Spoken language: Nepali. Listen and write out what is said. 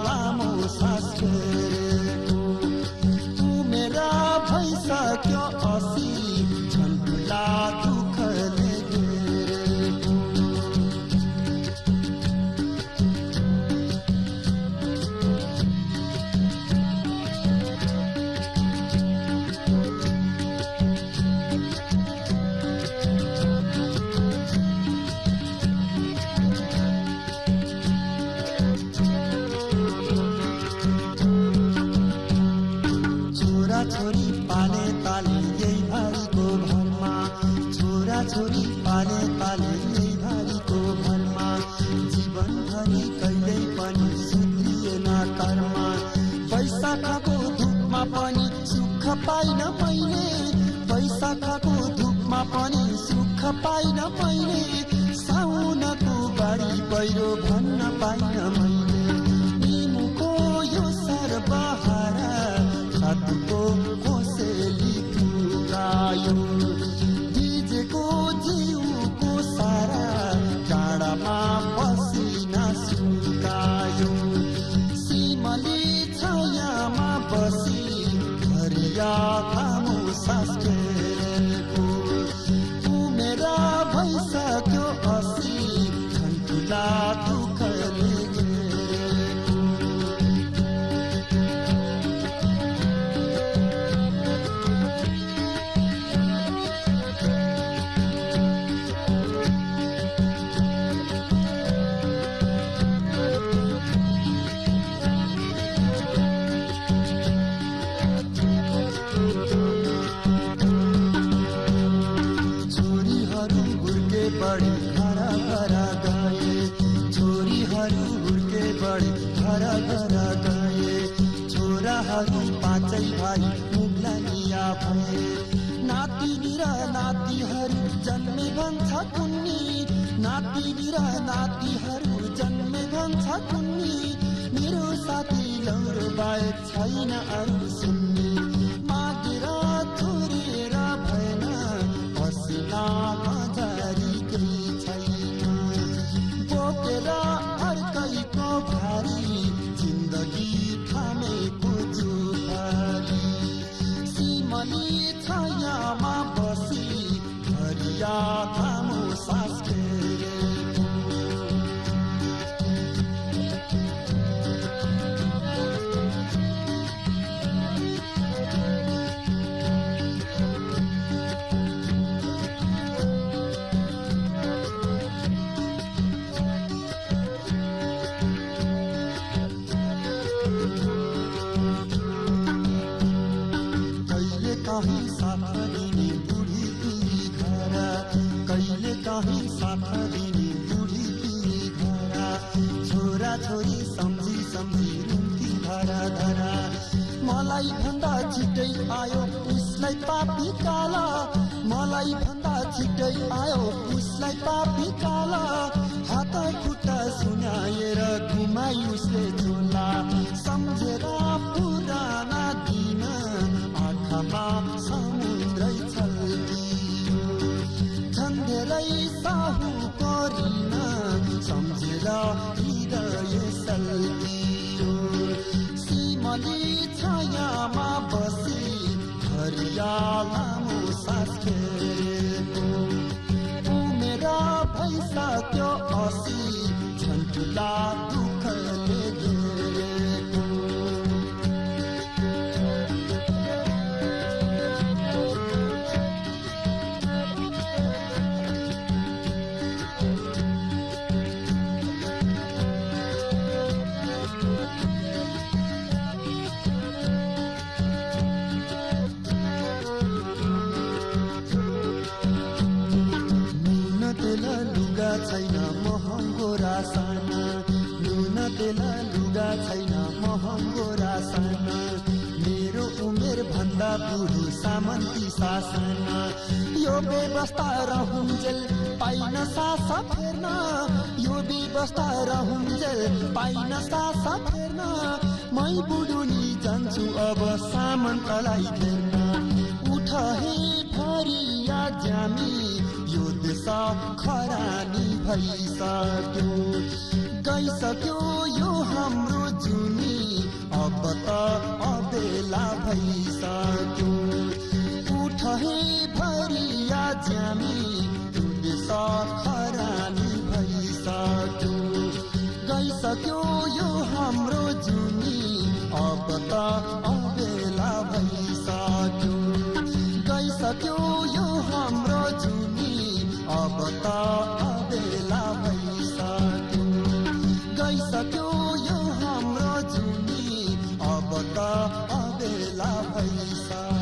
लामो सास फेरेको उमेरा भइसक्यो 80 झन्डुला दुःखले घेरेको छोरी पाले ताले यही भारीको भरमा छोरी पाले ताले यही भारीको भरमा जीवनभरि कहिल्यै पनि सुध्रिएन कर्म वैशाखको धुपमा पनि सुख पाइन मैले वैशाखको धुपमा पनि सुख पाइन मैले साउनको बाढी पहिरो भन्न पाइन मैले निमुको यो सर्वहारा हातको कोसेली पुगायो भिजेको जिउको सारा डाँडामा पसिना सुकायो सिमली छायामा बसी हरिया लामो सास फेरेको उमेरा भइसक्यो 80 झन्डुला दुःखले छोराहरू पाँचै भाइ मुग्लानिया भए नातिनी र नातिहरू जन्मे भन्छ कुन्नी नातिनी र नातिहरू जन्मे भन्छ कुन्नी मेरो साथी लौरो बाहेक छैन अरू सुन्नी मागेर छोरेर भएन पसिना मजारी केही छैन बोकेर अर्कैको भारी जिन्दगी थामेको जुफारी सिमली छायामा बसी हरिया लामो सास फेरेको कहीं साथ दिने बुढी पिरी घर कहिले कहीं साथ दिने बुढी पिरी घर छोरा छोरी सम्झी सम्झी रुन्थी धरा धरा मलाई भन्दा छिटै आयो उसलाई पापी काला मलाई भन्दा छिटै आयो उसलाई पापी काला हात खुट्टा सुनाएर घुमाई उसले झोला सम्झेर पुराना दिन आँखामा समुद्रै छल्कियो झन्झेरै साहु परिन सम्झेर हृदय सल्कियो सिमली छायामा बसी हरिया लामो सास फेरेको उमेरा भइसक्यो 80 झन्डुला दुःखले घेरेको छैन महँगो रासन नुन तेल लुगा छैन महँगो रासन मेरो उमेर भन्दा बुढो सामन्ती शासन यो व्यवस्था रहुन्जेल पाइन सास फेर्न यो व्यवस्था रहुन्जेल पाइन सास फेर्न मै बुढुनी जान्छु अब सामन्तलाई घेर्न उठ हे फरिया जामी यो देश खरानी भइसक्यो गइसक्यो यो हाम्रो भइसक्यो उठ हे भरिया ज्यामी तुदेश खरानी भइसक्यो गइसक्यो यो हाम्रो जुनी अब त अबेला भइसक्यो गइसक्यो यो हाम्रो जुनी अब त अबेला भइसक्यो गइसक्यो यो हाम्रो जुनी अब त अबेला भइसक्यो